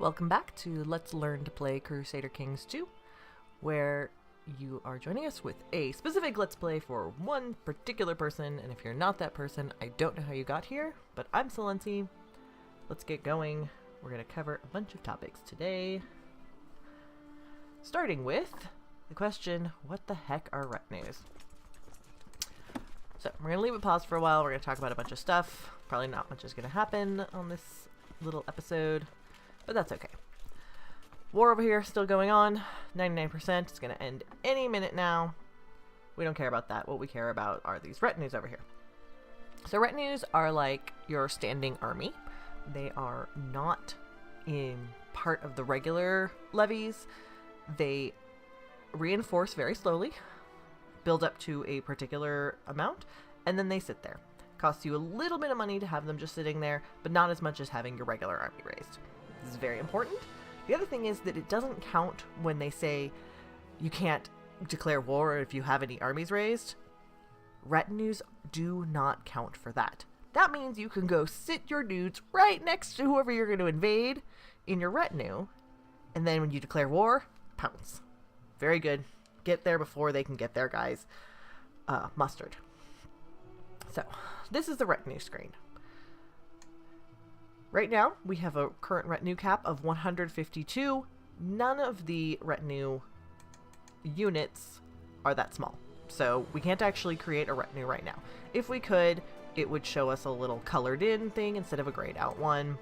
Welcome back to Let's Learn to Play Crusader Kings 2, where you are joining us with a specific Let's Play for one particular person, and if you're not that person, I don't know how you got here, but I'm Salensi. Let's get going. We're going to cover a bunch of topics today, starting with the question, what the heck are retinues? So, we're going to leave it paused for a while. We're going to talk about a bunch of stuff. Probably not much is going to happen on this little episode, but that's okay. War over here still going on. 99%. It's going to end any minute now. We don't care about that. What we care about are these retinues over here. So retinues are like your standing army. They are not in part of the regular levies. They reinforce very slowly, build up to a particular amount, and then they sit there. Costs you a little bit of money to have them just sitting there, but not as much as having your regular army raised. This is very important. The other thing is that it doesn't count when they say you can't declare war if you have any armies raised. Retinues do not count for that. That means you can go sit your dudes right next to whoever you're going to invade in your retinue, and then when you declare war, pounce. Very good. Get there before they can get their guys mustered. So, this is the retinue screen. Right now, we have a current retinue cap of 152. None of the retinue units are that small. So, we can't actually create a retinue right now. If we could, it would show us a little colored in thing instead of a grayed out one.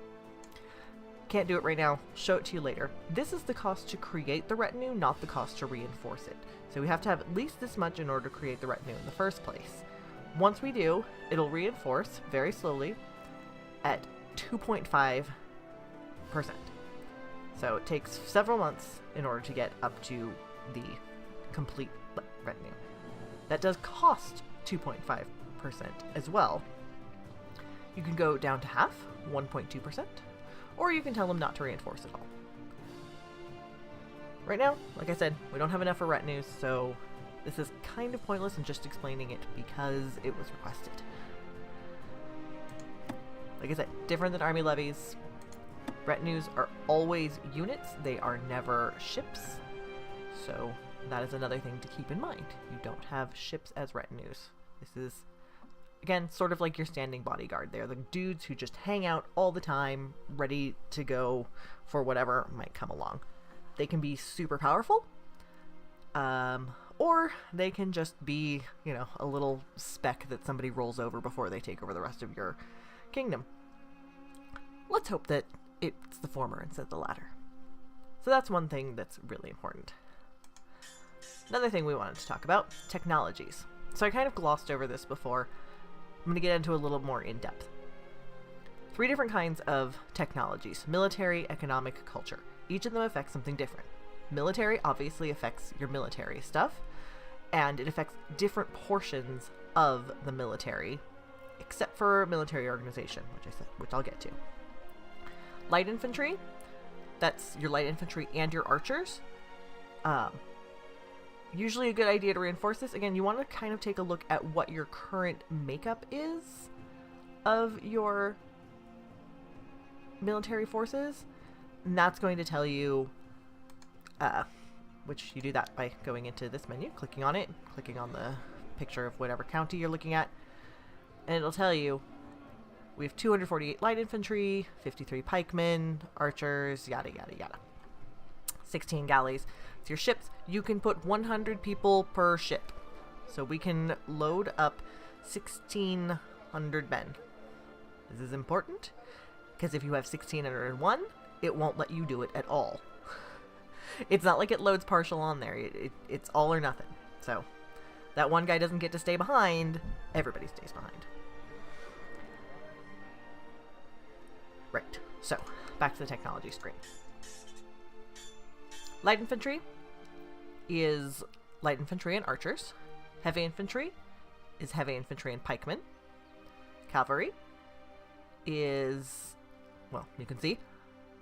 Can't do it right now. Show it to you later. This is the cost to create the retinue, not the cost to reinforce it. So we have to have at least this much in order to create the retinue in the first place. Once we do, it'll reinforce very slowly at 2.5%. So it takes several months in order to get up to the complete retinue. That does cost 2.5% as well. You can go down to half, 1.2%. Or you can tell them not to reinforce at all. Right now, like I said, we don't have enough for retinues, so this is kind of pointless in just explaining it because it was requested. Like I said, different than army levies. Retinues are always units, they are never ships. So that is another thing to keep in mind. You don't have ships as retinues. This is, again, sort of like your standing bodyguard. They're the dudes who just hang out all the time, ready to go for whatever might come along. They can be super powerful, or they can just be, you know, a little speck that somebody rolls over before they take over the rest of your kingdom. Let's hope that it's the former instead of the latter. So that's one thing that's really important. Another thing we wanted to talk about, technologies. So I kind of glossed over this before. I'm going to get into a little more in depth. 3 different kinds of technologies: military, economic, culture. Each of them affects something different. Military obviously affects your military stuff, and it affects different portions of the military, except for military organization, which I'll get to. Light infantry, that's your light infantry and your archers. Usually a good idea to reinforce this. Again, you want to kind of take a look at what your current makeup is of your military forces, and that's going to tell you, which you do that by going into this menu, clicking on it, clicking on the picture of whatever county you're looking at, and it'll tell you we have 248 light infantry, 53 pikemen, archers, yada yada yada. 16 galleys. It's your ships. You can put 100 people per ship. So we can load up 1,600 men. This is important, because if you have 1,601, it won't let you do it at all. It's not like it loads partial on there. It's all or nothing. So that one guy doesn't get to stay behind, everybody stays behind. Right, so back to the technology screen. Light infantry is light infantry and archers. Heavy infantry is heavy infantry and pikemen. Cavalry is, well, you can see,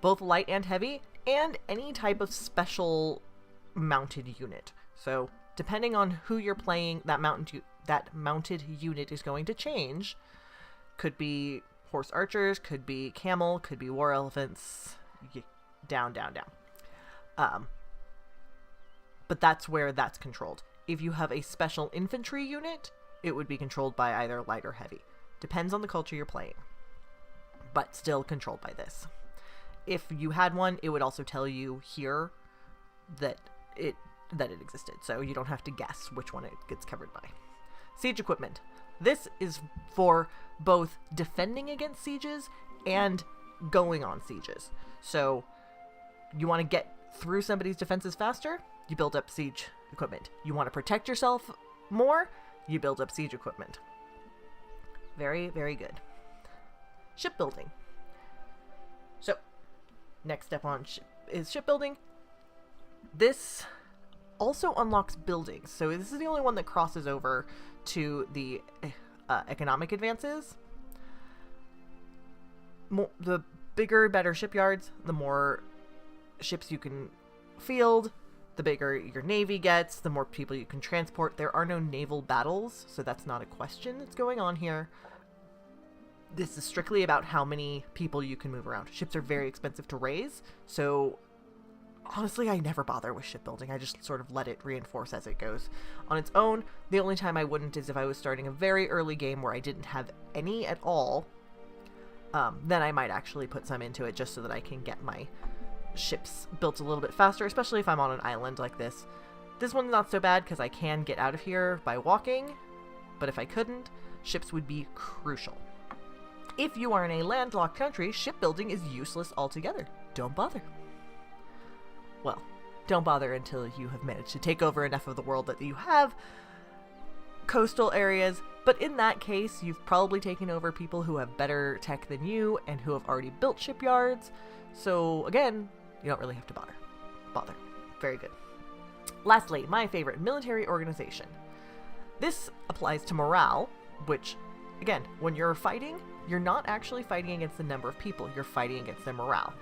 both light and heavy, and any type of special mounted unit. So depending on who you're playing, that mounted unit is going to change. Could be horse archers, could be camel, could be war elephants. down, down, down. But that's where that's controlled. If you have a special infantry unit, it would be controlled by either light or heavy. Depends on the culture you're playing, but still controlled by this. If you had one, it would also tell you here that it existed, so you don't have to guess which one it gets covered by. Siege equipment. This is for both defending against sieges and going on sieges. So you want to get through somebody's defenses faster, you build up siege equipment. You want to protect yourself more, you build up siege equipment. Very, very good. Shipbuilding. So, next step on is shipbuilding. This also unlocks buildings. So this is the only one that crosses over to the economic advances. The bigger, better shipyards, the more ships you can field, the bigger your navy gets, the more people you can transport. There are no naval battles, so that's not a question that's going on here. This is strictly about how many people you can move around. Ships are very expensive to raise, so honestly, I never bother with shipbuilding. I just sort of let it reinforce as it goes. On its own, the only time I wouldn't is if I was starting a very early game where I didn't have any at all. Then I might actually put some into it just so that I can get my ships built a little bit faster, especially if I'm on an island like this. This one's not so bad because I can get out of here by walking, but if I couldn't, ships would be crucial. If you are in a landlocked country, shipbuilding is useless altogether. Don't bother. Well, don't bother until you have managed to take over enough of the world that you have coastal areas, but in that case, you've probably taken over people who have better tech than you and who have already built shipyards, so again, you don't really have to bother. Very good. Lastly, my favorite, military organization. This applies to morale, which, again, when you're fighting, you're not actually fighting against the number of people, you're fighting against their morale.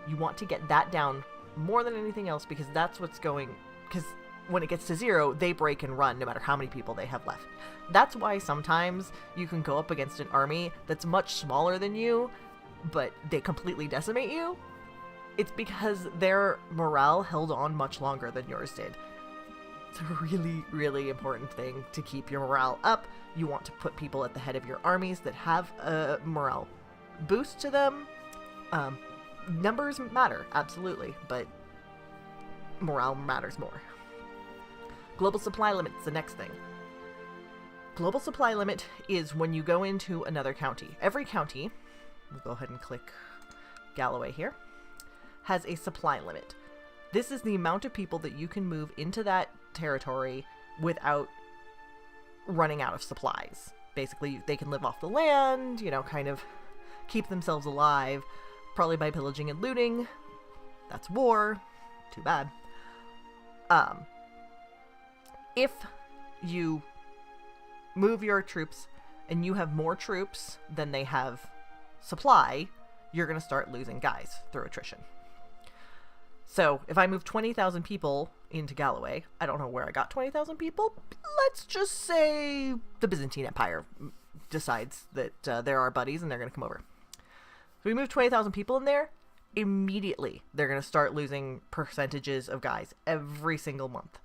You want to get that down more than anything else because that's what's going, because when it gets to 0, they break and run no matter how many people they have left. That's why sometimes you can go up against an army that's much smaller than you, but they completely decimate you. It's because their morale held on much longer than yours did. It's a really, really important thing to keep your morale up. You want to put people at the head of your armies that have a morale boost to them. Numbers matter, absolutely, but morale matters more. Global supply limit is the next thing. Global supply limit is when you go into another county. Every county, we'll go ahead and click Galloway here, has a supply limit. This is the amount of people that you can move into that territory without running out of supplies. Basically, they can live off the land, you know, kind of keep themselves alive, probably by pillaging and looting. That's war. Too bad. If you move your troops and you have more troops than they have supply, you're going to start losing guys through attrition. So if I move 20,000 people into Galloway, I don't know where I got 20,000 people. Let's just say the Byzantine Empire decides that they're our buddies and they're going to come over. So we move 20,000 people in there, immediately they're going to start losing percentages of guys every single month.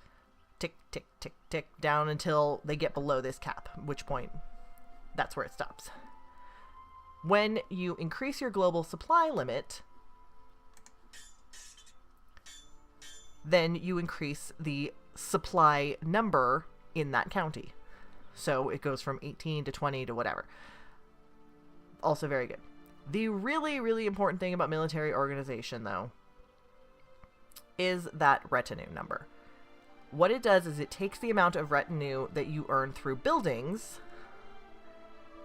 Tick, tick, tick, tick, down until they get below this cap, at which point that's where it stops. When you increase your global supply limit, then you increase the supply number in that county. So it goes from 18 to 20 to whatever. Also very good. The really, really important thing about military organization, though, is that retinue number. What it does is it takes the amount of retinue that you earn through buildings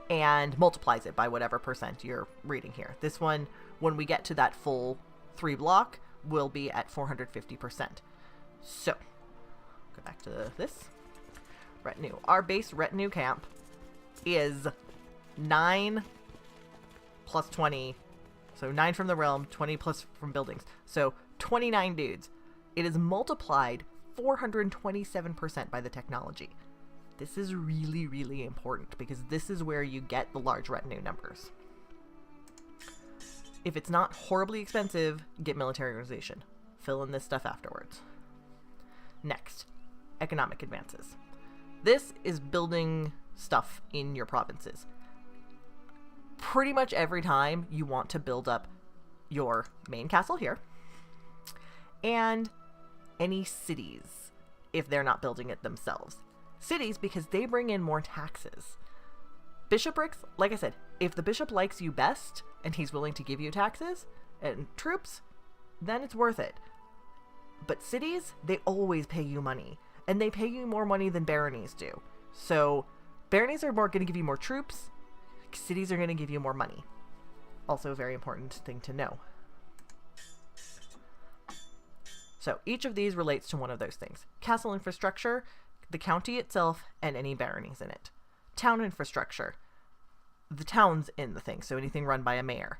and multiplies it by whatever percent you're reading here. This one, when we get to that full 3 block, will be at 450%. So, go back to this. Retinue. Our base retinue camp is 9 plus 20. So 9 from the realm, 20 plus from buildings. So 29 dudes. It is multiplied 427% by the technology. This is really, really important because this is where you get the large retinue numbers. If it's not horribly expensive, get military organization. Fill in this stuff afterwards. Next, economic advances. This is building stuff in your provinces. Pretty much every time you want to build up your main castle here and any cities if they're not building it themselves. Cities because they bring in more taxes. Bishoprics, like I said, if the bishop likes you best and he's willing to give you taxes and troops, then it's worth it. But cities, they always pay you money, and they pay you more money than baronies do. So baronies are going to give you more troops, cities are going to give you more money. Also a very important thing to know. So each of these relates to one of those things. Castle infrastructure, the county itself, and any baronies in it. Town infrastructure, the towns in the thing, so anything run by a mayor.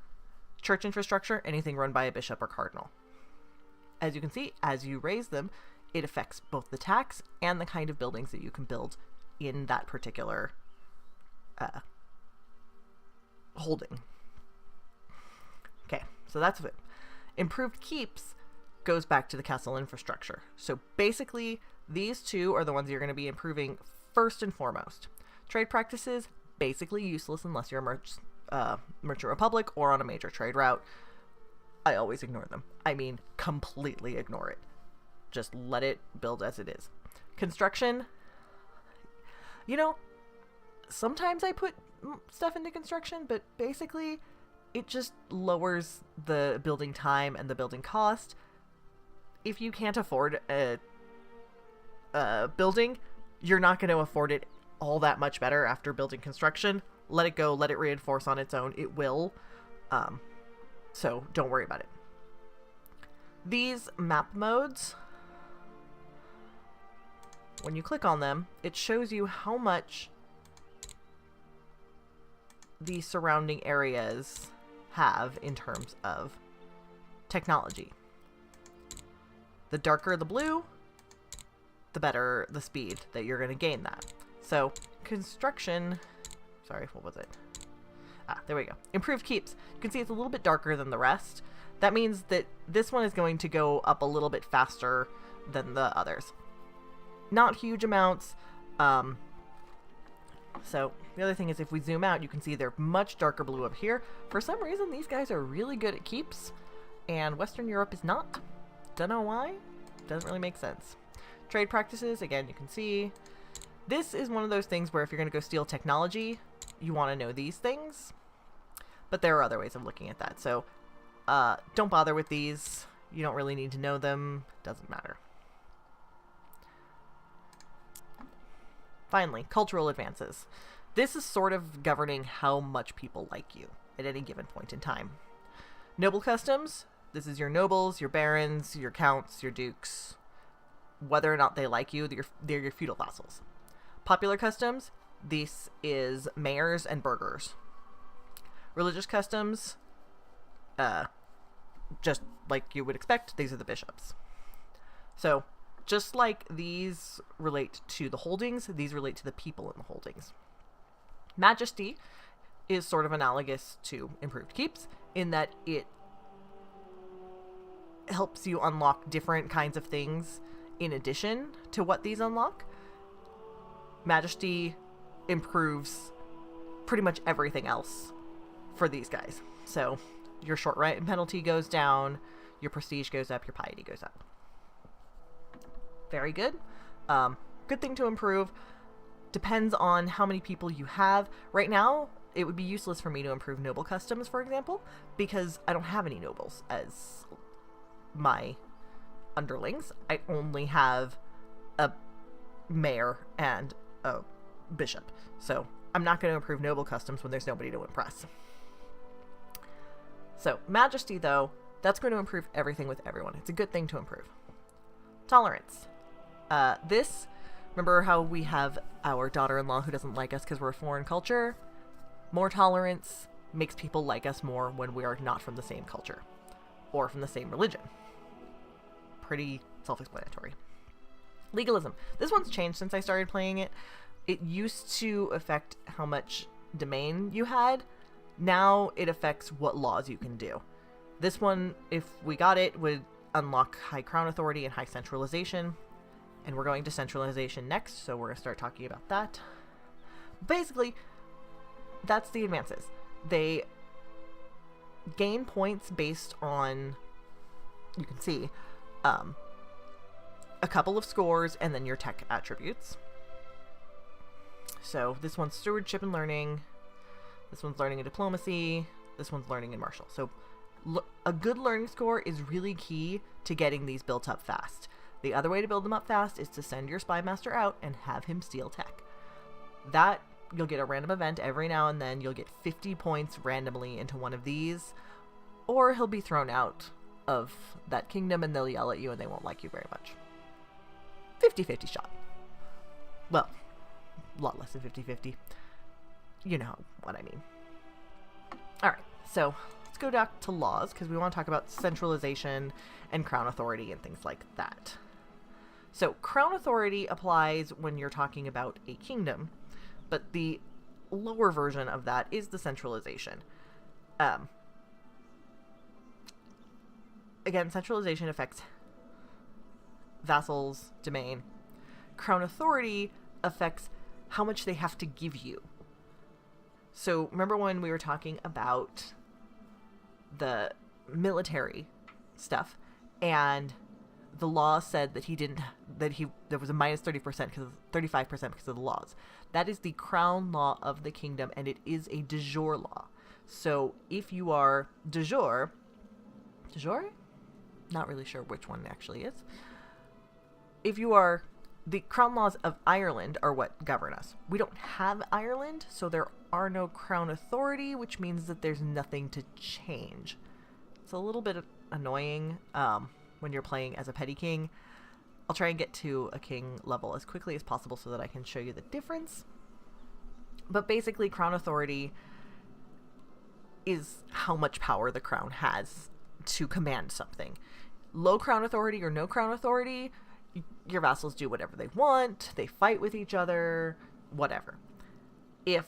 Church infrastructure, anything run by a bishop or cardinal. As you can see, as you raise them, it affects both the tax and the kind of buildings that you can build in that particular holding. Okay, so that's it. Improved keeps goes back to the castle infrastructure. So basically, these two are the ones you're going to be improving first and foremost. Trade practices, basically useless unless you're a merchant republic or on a major trade route. I always ignore them. I mean, completely ignore it. Just let it build as it is. Construction, you know, sometimes I put stuff into construction, but basically it just lowers the building time and the building cost. If you can't afford a building, you're not going to afford it all that much better after building construction. Let it go, let it reinforce on its own. It will. So don't worry about it. These map modes, when you click on them, it shows you how much the surrounding areas have in terms of technology. The darker the blue, the better the speed that you're going to gain that. So construction, sorry, what was it? There we go. Improved keeps. You can see it's a little bit darker than the rest. That means that this one is going to go up a little bit faster than the others. Not huge amounts. So the other thing is if we zoom out, you can see they're much darker blue up here. For some reason, these guys are really good at keeps, and Western Europe is not. Don't know why. Doesn't really make sense. Trade practices, again, you can see. This is one of those things where if you're going to go steal technology, you want to know these things. But there are other ways of looking at that. So don't bother with these. You don't really need to know them. Doesn't matter. Finally, cultural advances. This is sort of governing how much people like you at any given point in time. Noble customs. This is your nobles, your barons, your counts, your dukes. Whether or not they like you, they're your feudal vassals. Popular customs. This is mayors and burghers. Religious customs, just like you would expect, these are the bishops. So, just like these relate to the holdings, these relate to the people in the holdings. Majesty is sort of analogous to improved keeps in that it helps you unlock different kinds of things in addition to what these unlock. Majesty improves pretty much everything else for these guys. So your short right penalty goes down, your prestige goes up, your piety goes up. Very good. Good thing to improve. Depends on how many people you have. Right now, it would be useless for me to improve noble customs, for example, because I don't have any nobles as my underlings. I only have a mayor and a bishop. So I'm not going to improve noble customs when there's nobody to impress. So majesty, though, that's going to improve everything with everyone. It's a good thing to improve. Tolerance. This, remember how we have our daughter-in-law who doesn't like us because we're a foreign culture? More tolerance makes people like us more when we are not from the same culture or from the same religion. Pretty self-explanatory. Legalism. This one's changed since I started playing it. It used to affect how much domain you had. Now it affects what laws you can do. This one, if we got it, would unlock high crown authority and high centralization. And we're going to centralization next, so we're going to start talking about that. Basically, that's the advances. They gain points based on, you can see, a couple of scores and then your tech attributes. So this one's stewardship and learning. This one's learning and diplomacy. This one's learning and martial. So a good learning score is really key to getting these built up fast. The other way to build them up fast is to send your spy master out and have him steal tech. That, you'll get a random event every now and then. You'll get 50 points randomly into one of these, or he'll be thrown out of that kingdom and they'll yell at you and they won't like you very much. 50-50 shot. Well, a lot less than 50-50. You know what I mean. Alright, so let's go back to laws, because we want to talk about centralization and crown authority and things like that. So crown authority applies when you're talking about a kingdom, but the lower version of that is the centralization. Again, centralization affects vassals, domain. Crown authority affects how much they have to give you. So remember when we were talking about the military stuff, and the law said that there was a minus 30% because 35% because of the laws. That is the crown law of the kingdom, and it is a de jure law. So if you are de jure, not really sure which one actually is. If you are, the crown laws of Ireland are what govern us. We don't have Ireland, so there are no crown authority, which means that there's nothing to change. It's a little bit annoying when you're playing as a petty king. I'll try and get to a king level as quickly as possible so that I can show you the difference. But basically, crown authority is how much power the crown has to command something. Low crown authority or no crown authority, your vassals do whatever they want, they fight with each other, whatever. If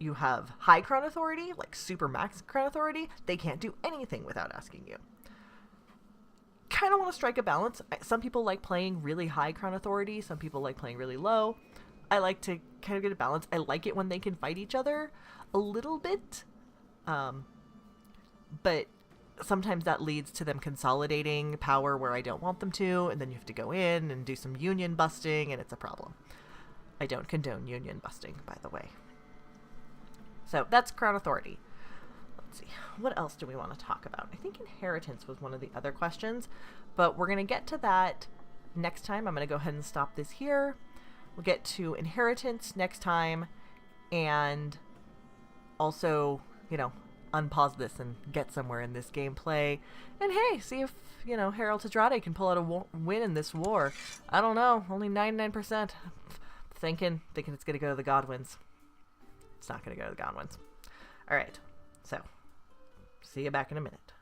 you have high crown authority, like super max crown authority, they can't do anything without asking you. Kind of want to strike a balance. Some people like playing really high crown authority, some people like playing really low. I like to kind of get a balance. I like it when they can fight each other a little bit, but sometimes that leads to them consolidating power where I don't want them to, and then you have to go in and do some union busting, and it's a problem. I don't condone union busting, by the way. So that's crown authority. Let's see, what else do we want to talk about? I think inheritance was one of the other questions, but we're going to get to that next time. I'm going to go ahead and stop this here. We'll get to inheritance next time, and also, unpause this and get somewhere in this gameplay. And hey, see if, Harold Tedrade can pull out a win in this war. I don't know, only 99%. Thinking it's going to go to the Godwins. It's not going to go to the Godwins. All right, so see you back in a minute.